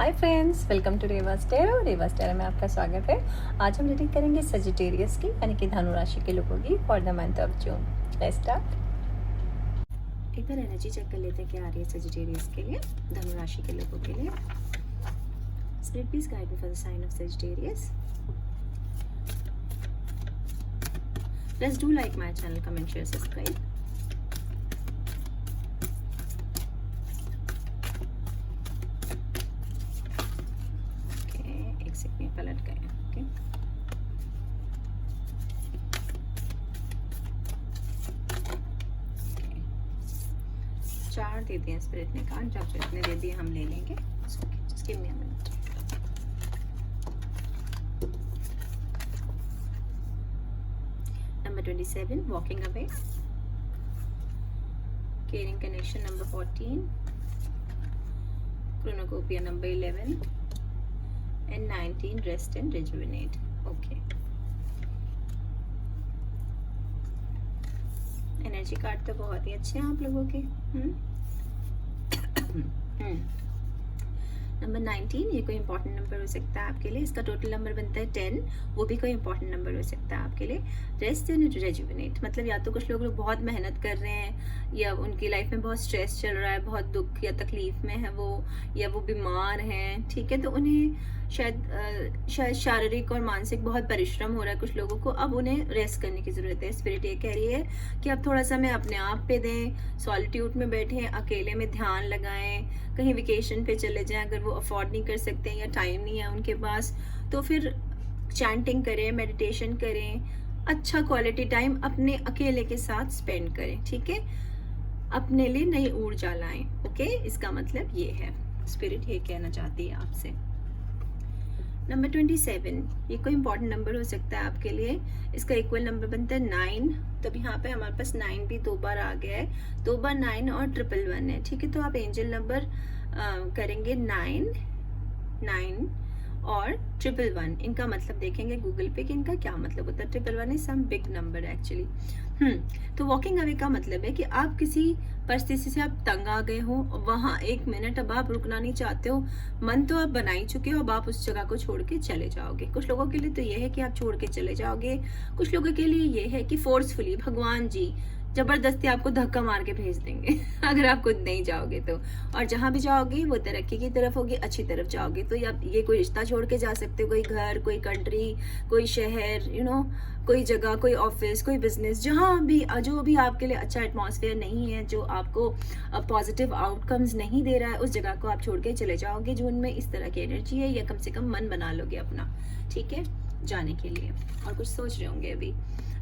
Hi friends, welcome to रेवास टेरो में आपका स्वागत है। आज हम रीडिंग करेंगे सजिटेरियस की यानी कि धनु राशि के लोगों की for the month of June. Let's start. एक बार एनर्जी चेक कर लेते हैं क्या आ रही है सजिटेरियस के लिए, धनु राशि के लोगों के लिए। Spirit please guide me for the sign of Sagittarius. Please do like my channel, comment, share, subscribe. पलट गए। ओके, चार दे दिए स्पिरिट ने कहा, जब जितने दे दिए हम ले लेंगे। Just give me a minute. Number 27 walking away, caring connection number 14, cornucopia number 11 and 19 rest and rejuvenate. Okay, energy card तो बहुत ही अच्छे हैं आप लोगों के। नंबर 19 ये कोई इंपॉर्टेंट नंबर हो सकता है आपके लिए। इसका टोटल नंबर बनता है 10, वो भी कोई इंपॉर्टेंट नंबर हो सकता है आपके लिए। रेस्ट एंड रेजुविनेट मतलब या तो कुछ लोग बहुत मेहनत कर रहे हैं, या उनकी लाइफ में बहुत स्ट्रेस चल रहा है, बहुत दुख या तकलीफ में है वो, या वो बीमार हैं, ठीक है। तो उन्हें शायद शारीरिक और मानसिक बहुत परिश्रम हो रहा है कुछ लोगों को। अब उन्हें रेस्ट करने की ज़रूरत है। स्पिरिट ये कह रही है कि आप थोड़ा समय अपने आप पे दें, सॉलिट्यूड में बैठें, अकेले में ध्यान लगाएं, कहीं वेकेशन पे चले जाएं अगर वो अफोर्ड नहीं कर सकते हैं या टाइम नहीं है उनके पास, तो फिर चैंटिंग करें, मेडिटेशन करें, अच्छा क्वालिटी टाइम अपने अकेले के साथ स्पेंड करें, ठीक है। अपने लिए नई ऊर्जा लाएं। ओके, इसका मतलब ये है, स्पिरिट ये कहना चाहती है आपसे। नंबर 27 ये कोई इंपॉर्टेंट नंबर हो सकता है आपके लिए। इसका इक्वल नंबर बनता है 9। तो यहाँ पे हमारे पास 9 भी 2 बार आ गया है, 2 बार 9 और 111 है, ठीक है। तो आप एंजल नंबर करेंगे 9 9 और 111। इनका मतलब देखेंगे गूगल पे कि इनका क्या मतलब होता है। 111 is some big number actually. तो वॉकिंग अवे का मतलब है कि आप किसी परिस्थिति से आप तंग आ गए हो, वहां 1 मिनट अब आप रुकना नहीं चाहते हो, मन तो आप बना ही चुके हो, अब आप उस जगह को छोड़ के चले जाओगे। कुछ लोगों के लिए तो ये है कि आप छोड़ के चले जाओगे, कुछ लोगों के लिए ये है कि फोर्सफुली भगवान जी जबरदस्ती आपको धक्का मार के भेज देंगे अगर आप खुद नहीं जाओगे तो। और जहां भी जाओगे वो तरक्की की तरफ होगी, अच्छी तरफ जाओगे। तो ये कोई रिश्ता छोड़ के जा सकते हो, कोई घर, कोई कंट्री, कोई शहर, कोई जगह, कोई ऑफिस, कोई बिजनेस, जहाँ भी जो भी आपके लिए अच्छा एटमॉस्फेयर नहीं है, जो आपको पॉजिटिव आउटकम्स नहीं दे रहा है, उस जगह को आप छोड़ के चले जाओगे जून में। इस तरह की एनर्जी है, या कम से कम मन बना लोगे अपना, ठीक है, जाने के लिए। और कुछ सोच रहे होंगे अभी।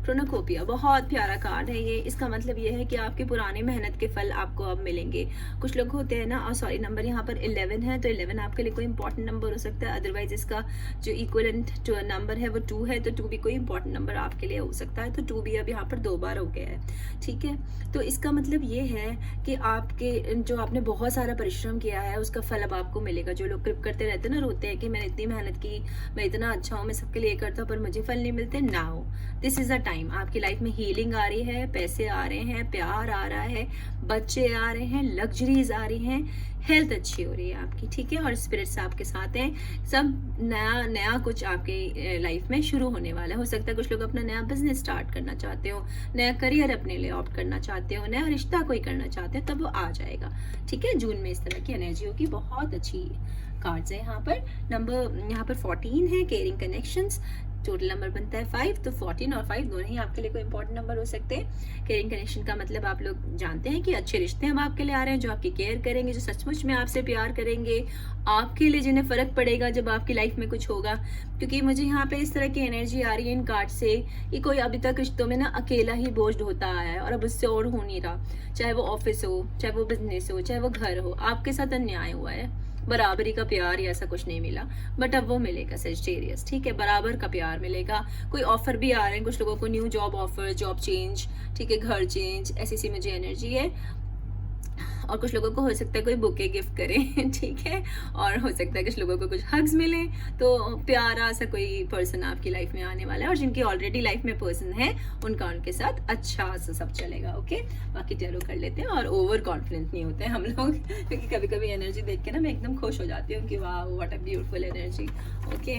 क्रोनोकोपिया बहुत प्यारा कार्ड है ये। इसका मतलब ये है कि आपकी पुरानी मेहनत के फल आपको अब मिलेंगे। कुछ लोग होते हैं ना, और सॉरी नंबर यहाँ पर 11 है, तो 11 आपके लिए कोई इंपॉर्टेंट नंबर हो सकता है। अदरवाइज इसका जो इक्वलेंट जो नंबर है वो 2 है, तो 2 भी कोई इंपॉर्टेंट नंबर आपके लिए हो सकता है। तो 2 भी अब यहाँ पर 2 बार हो गया है, ठीक है। तो इसका मतलब ये है कि आपके जो आपने बहुत सारा परिश्रम किया है उसका फल अब आपको मिलेगा। जो लोग क्रिप करते रहते हैं ना, रोते हैं कि मैंने इतनी मेहनत की, मैं इतना अच्छा हूँ, मैं सबके लिए करता हूँ पर मुझे फल नहीं मिलते, now this is a time. आपकी लाइफ में हीलिंग आ रही है, पैसे आ रहे हैं, प्यार आ रहा है, बच्चे आ रहे हैं, लग्जरीज आ रही हैं, हेल्थ अच्छी हो रही है आपकी, ठीक है। और स्पिरिट्स आपके साथ हैं। सब नया नया कुछ आपके लाइफ में शुरू होने वाला है। हो सकता है कुछ लोग अपना नया बिजनेस स्टार्ट करना चाहते हो, नया करियर अपने लिए ऑप्ट करना चाहते हो, नया रिश्ता कोई करना चाहते हो, तब वो आ जाएगा, ठीक है। जून में इस तरह की एनर्जी होगी। बहुत अच्छी कार्ड्स है यहाँ पर। नंबर यहाँ पर 14 है, केयरिंग कनेक्शंस। टोटल नंबर बनता है 5, तो 14 और 5 दोनों ही आपके लिए कोई इंपॉर्टेंट नंबर हो सकते हैं। केयरिंग कनेक्शन का मतलब आप लोग जानते हैं कि अच्छे रिश्ते अब आपके लिए आ रहे हैं, जो आपकी केयर करेंगे, जो सचमुच में आपसे प्यार करेंगे, आपके लिए जिन्हें फर्क पड़ेगा जब आपकी लाइफ में कुछ होगा। क्योंकि मुझे यहाँ पे इस तरह की एनर्जी आ रही है इन कार्ड से कि कोई अभी तक रिश्तों में ना अकेला ही बोझ होता आया है और अब उससे और हो नहीं रहा। चाहे वो ऑफिस हो, चाहे वो बिजनेस हो, चाहे वो घर हो, आपके साथ अन्याय हुआ है, बराबरी का प्यार या ऐसा कुछ नहीं मिला, बट अब वो मिलेगा सजिटेरियस, ठीक है। बराबर का प्यार मिलेगा। कोई ऑफर भी आ रहे हैं कुछ लोगों को, new job offer, job change, ठीक है, घर चेंज, ऐसी सी मुझे एनर्जी है। और कुछ लोगों को हो सकता है कोई बुके गिफ्ट करे ठीक है, और हो सकता है कुछ लोगों को कुछ हग्स मिले। तो प्यारा सा कोई पर्सन आपकी लाइफ में आने वाला है, और जिनकी ऑलरेडी लाइफ में पर्सन है उनका उनके साथ अच्छा सा सब चलेगा। ओके, बाकी टैरो कर लेते हैं। और ओवर कॉन्फिडेंट नहीं होते हैं हम लोग क्योंकि कभी कभी एनर्जी देख के ना मैं एकदम खुश हो जाती हूँ कि वाह what a beautiful energy. Okay,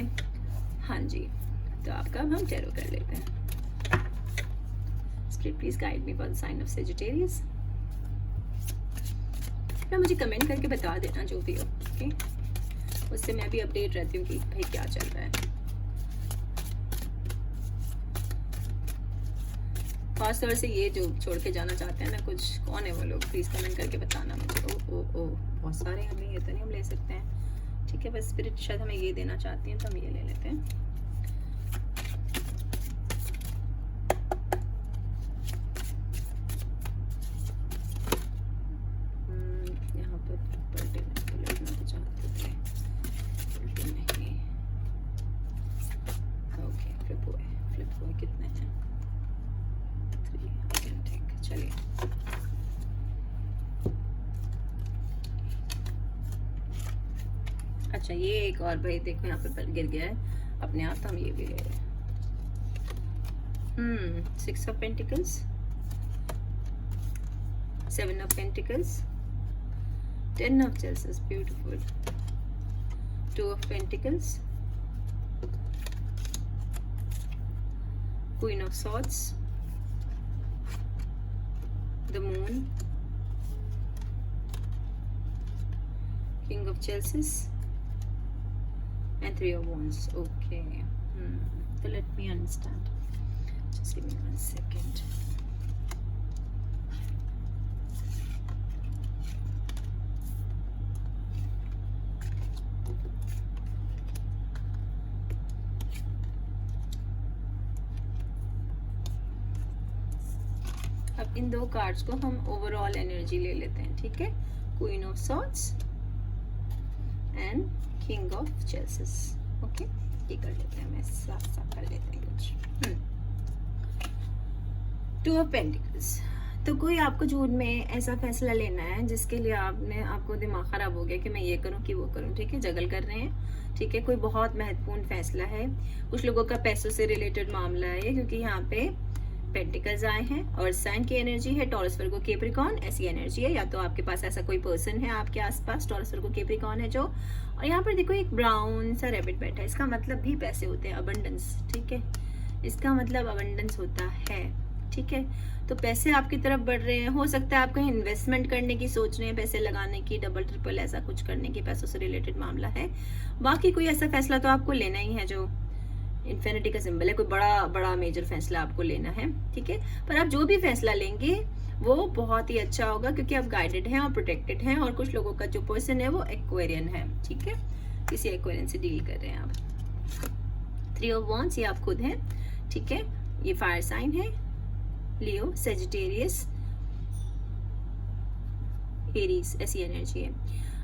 हाँ जी, तो आपका हम टैरो कर लेते हैं। Spirit please guide me for the sign of Sagittarius. मुझे कमेंट करके बता देना जो भी हो, ओके, उससे मैं भी अपडेट रहती हूँ कि भाई क्या चल रहा है। खास तौर से ये जो छोड़ के जाना चाहते हैं ना कुछ, कौन है वो लोग, प्लीज कमेंट करके बताना मुझे। ओ ओ ओ बहुत सारे हमें ये तो नहीं हम ले सकते हैं, ठीक है, बस स्पिरिट शायद हमें ये देना चाहती हैं तो हम ये ले लेते हैं। कितने हैं? 3 ठीक, चलिए। अच्छा, ये एक और भाई देखो यहाँ पर गिर गया है अपने आप, तो हम ये भी ले रहे हैं। 6 of pentacles, 7 of pentacles, 10 of chases, beautiful, 2 of pentacles, Queen of Swords, the Moon, King of Chalices, and 3 of Wands. Okay, so let me understand. Just give me 1 second. अब इन 2 कार्ड्स को हम ओवरऑल एनर्जी ले लेते हैं, ठीक है। Queen of swords and king of chases. Okay, ये कर लेते हैं, मैं साथ साथ कर लेते हैं कुछ। 2 ऑफ पेंटिकल्स। तो कोई आपको जून में ऐसा फैसला लेना है जिसके लिए आपको दिमाग खराब हो गया कि मैं ये करूं कि वो करूं, ठीक है, जगल कर रहे हैं, ठीक है। कोई बहुत महत्वपूर्ण फैसला है, कुछ लोगों का पैसों से रिलेटेड मामला है, क्योंकि यहाँ पे पेंटिकल्स आए हैं और साइन की एनर्जी है, टॉरस वर्गो कैप्रिकॉर्न, ऐसी एनर्जी है। या तो आपके पास ऐसा कोई पर्सन है आपके आसपास, टॉरस वर्गो कैप्रिकॉर्न है जो, और यहाँ पर देखो एक ब्राउन सा रैबिट बैठा है, इसका मतलब भी पैसे होते हैं, अबंडेंस, ठीक है, इसका मतलब अबंडेंस होता है, ठीक है। तो पैसे आपकी तरफ बढ़ रहे हैं, हो सकता है आप कहीं इन्वेस्टमेंट करने की सोच रहे हैं, पैसे लगाने की, डबल ट्रिपल ऐसा कुछ करने की, पैसों से रिलेटेड मामला है। बाकी कोई ऐसा फैसला तो आपको लेना ही है जो इन्फिनिटी का सिंबल है, कोई बड़ा मेजर फैसला आपको लेना है, ठीक है। पर आप जो भी फैसला लेंगे वो बहुत ही अच्छा होगा, क्योंकि आप गाइडेड हैं और प्रोटेक्टेड हैं, और कुछ लोगों का जो पर्सन है वो एक्वेरियन है, ठीक है, किसी एक्वेरियन से डील कर रहे हैं आप। 3 ऑफ वॉन्ड्स, ये आप खुद हैं, ठीक है, ये फायर साइन है, लियो, सेजिटेरियस, एरीज, ऐसी एनर्जी है।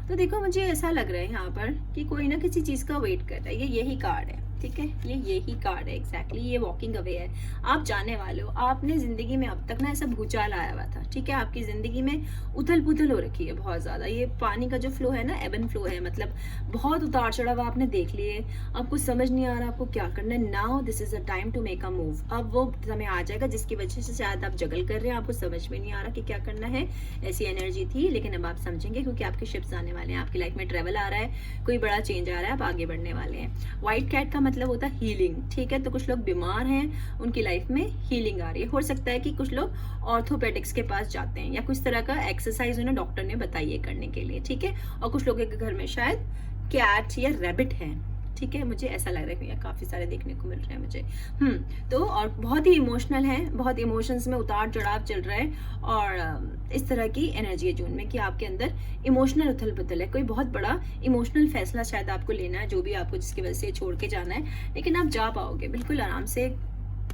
तो देखो मुझे ऐसा लग रहा है यहाँ पर कि कोई ना किसी चीज का वेट कर रहा है, ये यही कार्ड है, ठीक है, ये यही कार्ड है एग्जैक्टली, ये वॉकिंग अवे है। आप जाने वाले हो, आपने जिंदगी में अब तक ना ऐसा भूचाल आया हुआ था, ठीक है, आपकी जिंदगी में उथल पुथल हो रखी है बहुत ज्यादा, ये पानी का जो फ्लो है ना, एब एंड फ्लो है, मतलब बहुत उतार चढ़ाव आपने देख लिए, आपको समझ नहीं आ रहा आपको क्या करना है। Now this is a time to make a move. अब वो समय आ जाएगा जिसकी वजह से शायद आप जगल कर रहे हैं, आपको समझ में नहीं आ रहा कि क्या करना है, ऐसी एनर्जी थी, लेकिन अब आप समझेंगे क्योंकि आपके शिप्स आने वाले हैं, आपकी लाइफ में ट्रेवल आ रहा है, कोई बड़ा चेंज आ रहा है, आप आगे बढ़ने वाले हैं। व्हाइट कैट का मतलब होता है हीलिंग, ठीक है, तो कुछ लोग बीमार हैं, उनकी लाइफ में हीलिंग आ रही है। हो सकता है कि कुछ लोग ऑर्थोपेडिक्स के पास जाते हैं, या कुछ तरह का एक्सरसाइज उन्हें डॉक्टर ने बताई है करने के लिए, ठीक है, और कुछ लोगों के घर में शायद कैट या रैबिट है, ठीक है, मुझे ऐसा लग रहा है कि काफी सारे देखने को मिल रहे हैं मुझे। तो और बहुत ही इमोशनल है, बहुत इमोशंस में उतार चढ़ाव चल रहा है, और इस तरह की एनर्जी है जून में कि आपके अंदर इमोशनल उथल पुथल है, कोई बहुत बड़ा इमोशनल फैसला शायद आपको लेना है, जो भी आपको जिसकी वजह से छोड़ के जाना है, लेकिन आप जा पाओगे बिल्कुल आराम से,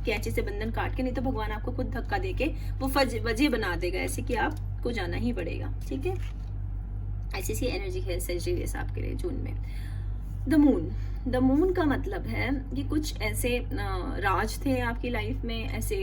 कैंची से बंधन काट के, नहीं तो भगवान आपको खुद धक्का देके वो वजह बना देगा ऐसे कि आपको जाना ही पड़ेगा, ठीक है। ऐसी सी एनर्जी है सेजिटेरियस आपके लिए जून में। द मून का मतलब है कि कुछ ऐसे राज थे आपकी लाइफ में, ऐसे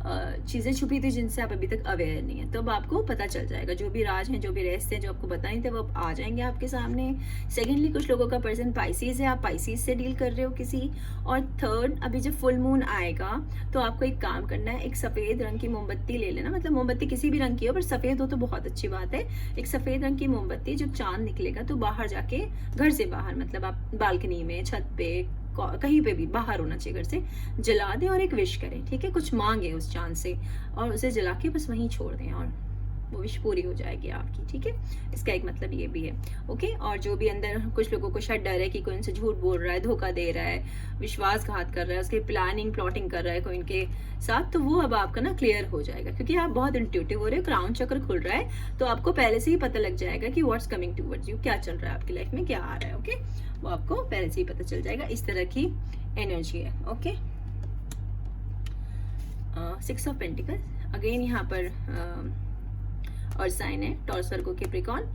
चीज़ें छुपी थी जिनसे आप अभी तक अवेयर नहीं है, तो अब आपको पता चल जाएगा। जो भी राज हैं, जो भी रहस्य हैं, जो आपको पता नहीं थे, वो अब आ जाएंगे आपके सामने। सेकेंडली, कुछ लोगों का पर्सन पाइसीज है, आप पाइसीज से डील कर रहे हो किसी। और थर्ड, अभी जब फुल मून आएगा तो आपको एक काम करना है, एक सफ़ेद रंग की मोमबत्ती ले लेना, मतलब मोमबत्ती किसी भी रंग की हो, पर सफ़ेद हो तो बहुत अच्छी बात है। एक सफ़ेद रंग की मोमबत्ती, जब चांद निकलेगा तो बाहर जाके, घर से बाहर, मतलब आप बालकनी में, छत पे, कहीं पे भी बाहर होना चाहिए घर से, जला दें और एक विश करें, ठीक है। कुछ मांगे उस चांद से और उसे जला के बस वहीं छोड़ दें और वो विश पूरी हो जाएगी आपकी, ठीक है। इसका एक मतलब ये भी है, ओके। और जो भी अंदर कुछ लोगों को शायद डर है कि कोई उनसे झूठ बोल रहा है, धोखा दे रहा है, विश्वासघात कर रहा है, उसके प्लानिंग प्लॉटिंग कर रहा है कोई इनके साथ, तो वो अब आपका ना क्लियर हो जाएगा, क्योंकि आप बहुत इंट्यूटिव हो रहे हो, क्राउन चक्र खुल रहा है, तो आपको पहले से ही पता लग जाएगा कि व्हाट्स कमिंग टूवर्ड्स यू, क्या चल रहा है आपकी लाइफ में, क्या आ रहा है, ओके। वो आपको पहले से ही पता चल जाएगा। इस तरह की एनर्जी है, ओके। 6 ऑफ पेंटिकल्स अगेन यहाँ पर और साइन है टॉरस वर्गो कैप्रिकॉर्न,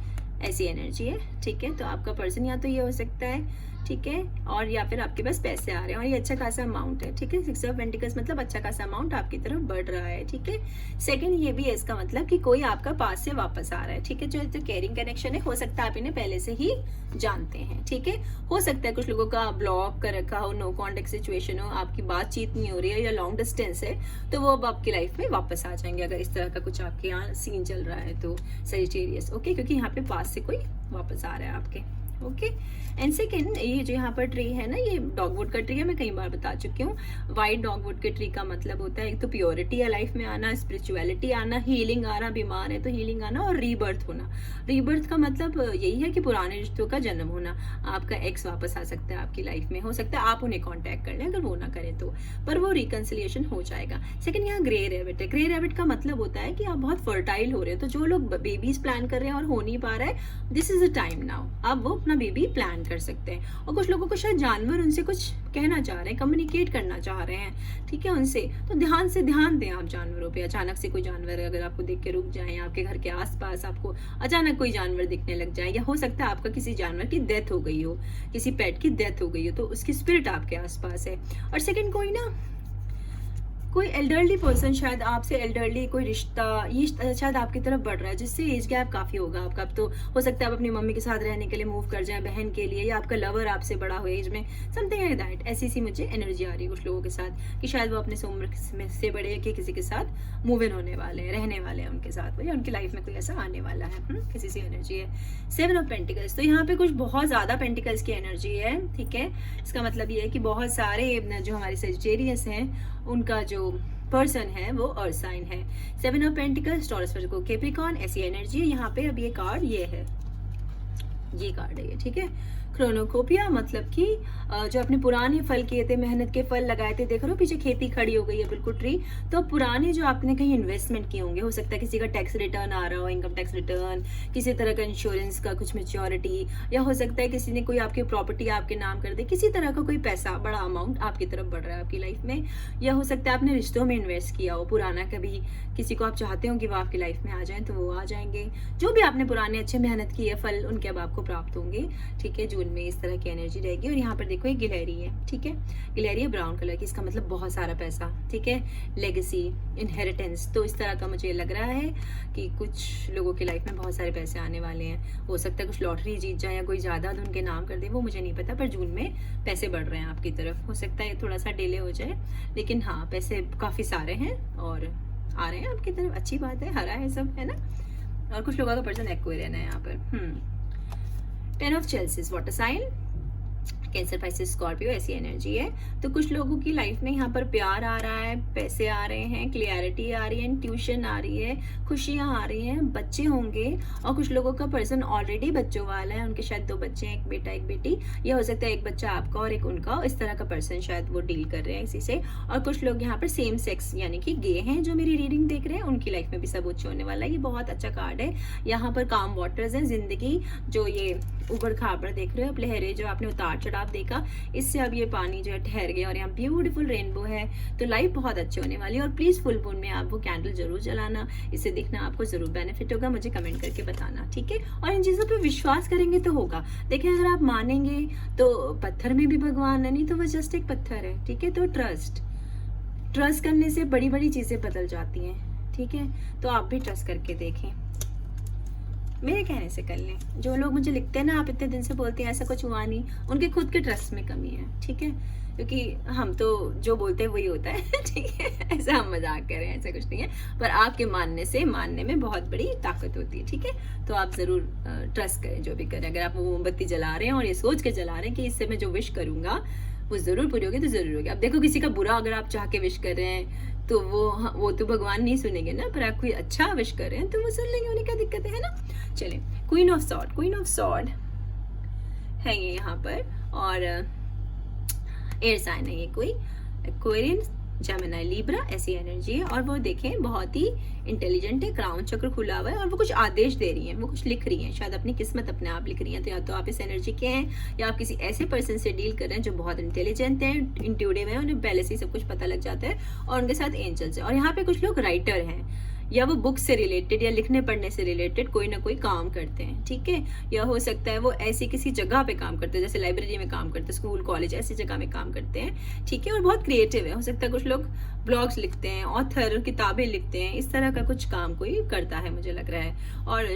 ऐसी एनर्जी है, ठीक है। तो आपका पर्सन या तो ये हो सकता है, ठीक है, और या फिर आपके पास पैसे आ रहे हैं और ये अच्छा खासा अमाउंट है, ठीक है। 6 ऑफ पेंटिकल्स मतलब अच्छा खासा अमाउंट आपकी तरफ बढ़ रहा है, ठीक है। सेकंड, ये भी है इसका मतलब कि कोई आपका पास से वापस आ रहा है, ठीक है। जो केयरिंग कनेक्शन है, हो सकता है आप इन्हें पहले से ही जानते हैं, ठीक है। हो सकता है कुछ लोगों का ब्लॉक कर रखा हो, नो कॉन्टेक्ट सिचुएशन हो, आपकी बातचीत नहीं हो रही है या लॉन्ग डिस्टेंस है, तो वो अब आपकी लाइफ में वापस आ जाएंगे, अगर इस तरह का कुछ आपके यहाँ सीन चल रहा है तो सजिटेरियस, ओके, क्योंकि यहाँ पे पास से कोई वापस आ रहा है आपके, ओके। एंड सेकेंड, ये जो यहाँ पर ट्री है ना, ये डॉगवुड का ट्री है, मैं कई बार बता चुकी हूँ। वाइट डॉगवुड के ट्री का मतलब होता है एक तो प्योरिटी या लाइफ में आना, स्पिरिचुअलिटी आना, हीलिंग आना, बीमार है तो हीलिंग आना, और रीबर्थ होना। रीबर्थ का मतलब यही है कि पुराने रिश्तों का जन्म होना। आपका एक्स वापस आ सकता है आपकी लाइफ में, हो सकता है आप उन्हें कॉन्टैक्ट कर लें, अगर वो ना करें तो, पर वो रिकन्सिलिएशन हो जाएगा। सेकेंड, यहाँ ग्रे रैबिट है। ग्रे रैबिट का मतलब होता है कि आप बहुत फर्टाइल हो रहे हो, तो जो लोग बेबीज प्लान कर रहे हैं और हो नहीं पा रहा है, this is a time now, अब वो अपना बेबी प्लान कर सकते हैं। और कुछ लोगों को शायद जानवर उनसे कुछ कहना चाह रहे हैं, कम्युनिकेट करना चाह रहे हैं, ठीक है, उनसे, तो ध्यान से ध्यान दें आप जानवरों पे। अचानक से कोई जानवर अगर आपको देख के रुक जाए, आपके घर के आसपास आपको अचानक कोई जानवर दिखने लग जाए, या हो सकता है आपका किसी जानवर की डेथ हो गई हो, किसी पेट की डेथ हो गई हो, तो उसकी स्पिरिट आपके आसपास है। और सेकंड, कोई एल्डरली पर्सन, शायद आपसे एल्डरली कोई रिश्ता, ये शायद आपकी तरफ बढ़ रहा है, जिससे एज गैप काफ़ी होगा आपका। अब तो हो सकता है आप अपनी मम्मी के साथ रहने के लिए मूव कर जाएं, बहन के लिए, या आपका लवर आपसे बड़ा हो एज में, समथिंग लाइक दैट। ऐसी सी मुझे एनर्जी आ रही है कुछ लोगों के साथ कि शायद वो अपने से उम्र में से बड़े के किसी के साथ मूव इन होने वाले हैं, रहने वाले हैं उनके साथ, या उनकी लाइफ में कोई ऐसा आने वाला है, किसी सी एनर्जी है। 7 ऑफ पेंटिकल्स, तो यहाँ पे कुछ बहुत ज़्यादा पेंटिकल्स की एनर्जी है, ठीक है। इसका मतलब ये है कि बहुत सारे जो हमारे सेजिटेरियस हैं उनका जो पर्सन है वो अर्थ साइन है। 7 of pentacles, Taurus Virgo Capricorn, ऐसी एनर्जी है यहाँ पे। अब ये कार्ड ये है, ये कार्ड है ये, ठीक है। क्रोनोकोपिया मतलब कि जो अपने पुराने फल किए थे, मेहनत के फल लगाए थे, देख रहे हो पीछे खेती खड़ी हो गई है बिल्कुल ट्री, तो पुराने जो आपने कहीं इन्वेस्टमेंट किए होंगे, हो सकता है किसी का टैक्स रिटर्न आ रहा हो, इनकम टैक्स रिटर्न, किसी तरह का इंश्योरेंस का कुछ मैच्योरिटी, या हो सकता है किसी ने कोई आपकी प्रॉपर्टी आपके नाम कर दे, किसी तरह का कोई पैसा, बड़ा अमाउंट आपकी तरफ बढ़ रहा है आपकी लाइफ में। या हो सकता है आपने रिश्तों में इन्वेस्ट किया हो पुराना, कभी किसी को आप चाहते हो कि वो आपकी लाइफ में आ जाए तो वो आ जाएंगे। जो भी आपने पुराने अच्छे मेहनत की है फल, उनके अब आपको प्राप्त होंगे, ठीक है। जून में इस तरह की एनर्जी रहेगी। और यहाँ पर देखो ये गिलहरी है, ठीक है, गिलहरी है ब्राउन कलर की, इसका मतलब बहुत सारा पैसा, ठीक है, लेगेसी, इनहेरिटेंस। तो इस तरह का मुझे लग रहा है कि कुछ लोगों की लाइफ में बहुत सारे पैसे आने वाले हैं। हो सकता है कुछ लॉटरी जीत जाए या कोई जायदाद उनके नाम कर दे, वो मुझे नहीं पता, पर जून में पैसे बढ़ रहे हैं आपकी तरफ। हो सकता है थोड़ा सा डिले हो जाए, लेकिन हाँ पैसे काफ़ी सारे हैं और आ रहे हैं आपकी तरफ, अच्छी बात है, हरा है सब, है ना। और कुछ लोगों का पर्सन एक्वेरियन है यहाँ पर। 10 of chalices, water sign, Cancer, Pisces, Scorpio, ऐसी एनर्जी है। तो कुछ लोगों की लाइफ में यहाँ पर प्यार आ रहा है, पैसे आ रहे हैं, क्लियरिटी आ रही है, इंट्यूशन आ रही है, खुशियाँ आ रही हैं, बच्चे होंगे। और कुछ लोगों का पर्सन ऑलरेडी बच्चों वाला है, उनके शायद 2 बच्चे हैं, एक बेटा एक बेटी, या हो सकता है एक बच्चा आपका और एक उनका, इस तरह का पर्सन शायद वो डील कर रहे हैं इसी से। और कुछ लोग यहाँ पर सेम सेक्स यानी कि गे हैं जो मेरी रीडिंग देख रहे हैं, उनकी लाइफ में भी सब उच्च होने वाला है। ये बहुत अच्छा कार्ड है। यहाँ पर काम वाटर्स हैं, जिंदगी जो ये उबड़ खाबड़ देख रहे हो, लहरें जो आपने उतार चढ़ाव देखा, इससे अब ये पानी जो है ठहर गया और यहाँ ब्यूटीफुल रेनबो है। तो लाइफ बहुत अच्छी होने वाली है। और प्लीज फुल मून में आप वो कैंडल जरूर जलाना, इससे देखना आपको जरूर बेनिफिट होगा, मुझे कमेंट करके बताना, ठीक है। और इन चीजों पे विश्वास करेंगे तो होगा। देखिए अगर आप मानेंगे तो पत्थर में भी भगवान है, नहीं तो वो जस्ट एक पत्थर है, ठीक है। तो ट्रस्ट करने से बड़ी बड़ी चीज़ें बदल जाती हैं, ठीक है। तो आप भी ट्रस्ट करके देखें, मेरे कहने से कर लें। जो लोग मुझे लिखते हैं ना, आप इतने दिन से बोलते हैं ऐसा कुछ हुआ नहीं, उनके खुद के ट्रस्ट में कमी है, ठीक है। क्योंकि हम तो जो बोलते हैं वही होता है ठीक है, ऐसा हम मजाक कर रहे हैं, ऐसा कुछ नहीं है। पर आपके मानने में बहुत बड़ी ताकत होती है, ठीक है। तो आप ज़रूर ट्रस्ट करें जो भी करें। अगर आप मोमबत्ती जला रहे हैं और ये सोच के जला रहे हैं कि इससे मैं जो विश करूँगा वो ज़रूर पूरी होगी, तो ज़रूर होगी। अब देखो, किसी का बुरा अगर आप चाह के विश कर रहे हैं तो वो तो भगवान नहीं सुनेंगे ना, पर आप कोई अच्छा विश कर रहे हैं तो वो सुन लेंगे, उन्हें क्या दिक्कत है ना। चलिए, क्वीन ऑफ सॉर्ड है ये यहाँ पर, और एयर साइन है ये, कोई एक्वेरियन, जेमिनी, लिब्रा, ऐसी एनर्जी है। और वो देखें बहुत ही इंटेलिजेंट है, क्राउन चक्र खुला हुआ है, और वो कुछ आदेश दे रही हैं, वो कुछ लिख रही हैं, शायद अपनी किस्मत अपने आप लिख रही हैं। तो या तो आप इस एनर्जी के हैं, या आप किसी ऐसे पर्सन से डील कर रहे हैं जो बहुत इंटेलिजेंट है, इंट्यूटिव है, उन्हें पहले से ही सब कुछ पता लग जाता है, और उनके साथ एंजल्स है। और यहाँ पे कुछ लोग राइटर हैं, या वो बुक से रिलेटेड या लिखने पढ़ने से रिलेटेड कोई ना कोई काम करते हैं, ठीक है। या हो सकता है वो ऐसी किसी जगह पे काम करते हैं, जैसे लाइब्रेरी में काम करते हैं, स्कूल कॉलेज ऐसी जगह में काम करते हैं, ठीक है। और बहुत क्रिएटिव है, हो सकता है कुछ लोग ब्लॉग्स लिखते हैं, ऑथर, किताबें लिखते हैं, इस तरह का कुछ काम कोई करता है मुझे लग रहा है। और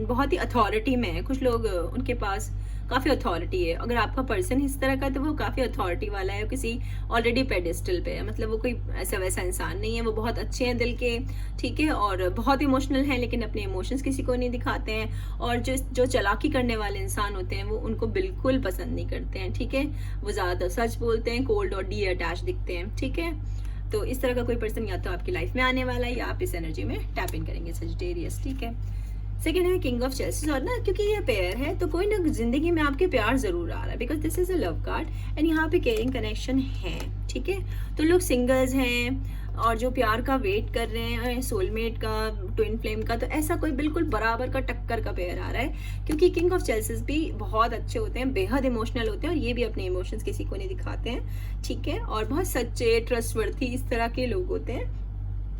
बहुत ही अथॉरिटी में है, कुछ लोग उनके पास काफ़ी अथॉरिटी है। अगर आपका पर्सन इस तरह का है तो वो काफ़ी अथॉरिटी वाला है, किसी ऑलरेडी पेडिस्टल पे है, मतलब वो कोई ऐसा वैसा इंसान नहीं है। वो बहुत अच्छे हैं दिल के, ठीक है, और बहुत इमोशनल हैं, लेकिन अपने इमोशंस किसी को नहीं दिखाते हैं। और जो चालाकी करने वाले इंसान होते हैं वो उनको बिल्कुल पसंद नहीं करते हैं, ठीक है। वो ज़्यादातर सच बोलते हैं, कोल्ड और डी अटैच दिखते हैं, ठीक है। तो इस तरह का कोई पर्सन या तो आपकी लाइफ में आने वाला है, या आप इस एनर्जी में टैप इन करेंगे, सजिटेरियस, ठीक है। सेकेंड है किंग ऑफ चेसेस, और ना क्योंकि ये पेयर है तो कोई ना जिंदगी में आपके प्यार जरूर आ रहा है, because this is a love card and यहाँ पे केयरिंग कनेक्शन है, ठीक है। तो लोग सिंगल्स हैं और जो प्यार का वेट कर रहे हैं, सोलमेट का, ट्विन फ्लेम का, तो ऐसा कोई बिल्कुल बराबर का टक्कर का पेयर आ रहा है। क्योंकि किंग ऑफ चेसेस भी बहुत अच्छे होते हैं, बेहद इमोशनल होते हैं, और ये भी अपने इमोशंस किसी को नहीं दिखाते हैं, ठीक है। और बहुत सच्चे, ट्रस्टवर्थी, इस तरह के लोग होते हैं।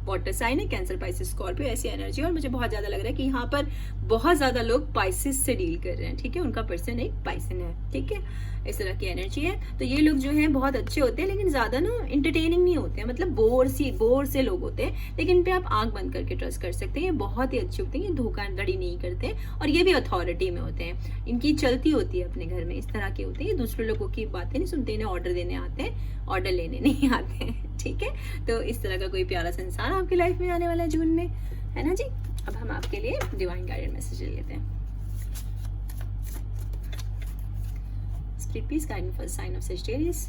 वाटर साइन है, कैंसर, पाइसिस, स्कॉर्पियो, ऐसी एनर्जी। और मुझे बहुत ज्यादा लग रहा है कि यहाँ पर बहुत ज्यादा लोग पाइसिस से डील कर रहे हैं, ठीक है। उनका पर्सन एक पाइसन है, ठीक है, इस तरह की एनर्जी है। तो ये लोग जो हैं बहुत अच्छे होते हैं, लेकिन ज्यादा ना इंटरटेनिंग नहीं होते हैं, मतलब बोर से लोग होते हैं, लेकिन इन पे आप आंख बंद करके ट्रस्ट कर सकते हैं। ये बहुत ही अच्छे होते हैं, ये धोखाधड़ी नहीं करते, और ये भी अथॉरिटी में होते हैं, इनकी चलती होती है अपने घर में, इस तरह के होते हैं। ये दूसरे लोगों की बातें नहीं सुनते, इन्हें ऑर्डर देने आते हैं, ऑर्डर लेने नहीं आते हैं, ठीक है। तो इस तरह का कोई प्यारा सा इंसान आपकी लाइफ में आने वाला है जून में, है ना जी। अब हम आपके लिए डिवाइन गाइडेड मैसेज ले लेते हैं। Spirit, please guide me for the sign of Sagittarius.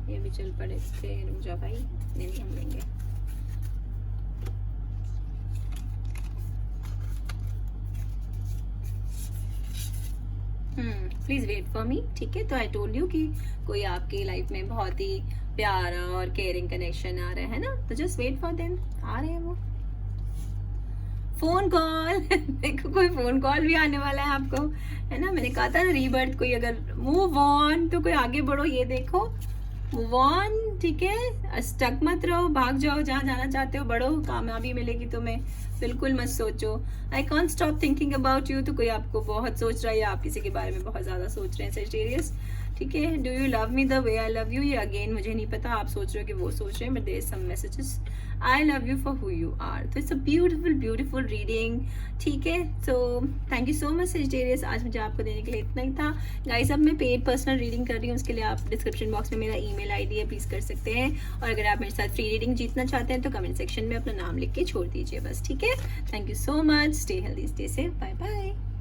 ये भी चल पड़े थे, रुक जा भाई, नहीं हम लेंगे। प्लीज वेट फॉर मी, ठीक है। तो आई टोल्ड यू कि कोई आपकी लाइफ में बहुत ही प्यारा और केयरिंग कनेक्शन आ रहा है ना, तो जस्ट वेट फॉर देम, आ रहे हैं वो। फोन कॉल देखो, कोई फोन कॉल भी आने वाला है आपको, है ना। मैंने कहा था ना, रीबर्थ, कोई अगर मूव ऑन, तो कोई आगे बढ़ो, ये देखो मूव ऑन, ठीक है। स्टक मत रहो, भाग जाओ, जहाँ जाना चाहते हो बढ़ो, कामयाबी मिलेगी तुम्हें, बिल्कुल मत सोचो। I can't stop thinking about you, तो कोई आपको बहुत सोच रहा है, या आप किसी के बारे में बहुत ज्यादा सोच रहे हैं, सजिटेरियस, ठीक है। Do you love me the way I love you, ये अगेन मुझे नहीं पता, आप सोच रहे हो कि वो सोच रहे हैं, but there is some messages, I love you for who you are. तो इट्स अ ब्यूटीफुल रीडिंग, ठीक है। So thank you so much Sagittarius, आज मुझे आपको देने के लिए इतना ही था गाइस। अब मैं पेड पर्सनल रीडिंग कर रही हूँ, उसके लिए आप डिस्क्रिप्शन बॉक्स में मेरा ईमेल आईडी है, प्लीज कर सकते हैं। और अगर आप मेरे साथ फ्री रीडिंग जीतना चाहते हैं तो कमेंट सेक्शन में अपना नाम लिख के छोड़ दीजिए बस, ठीक है। Thank you so much, stay healthy, stay safe, bye bye.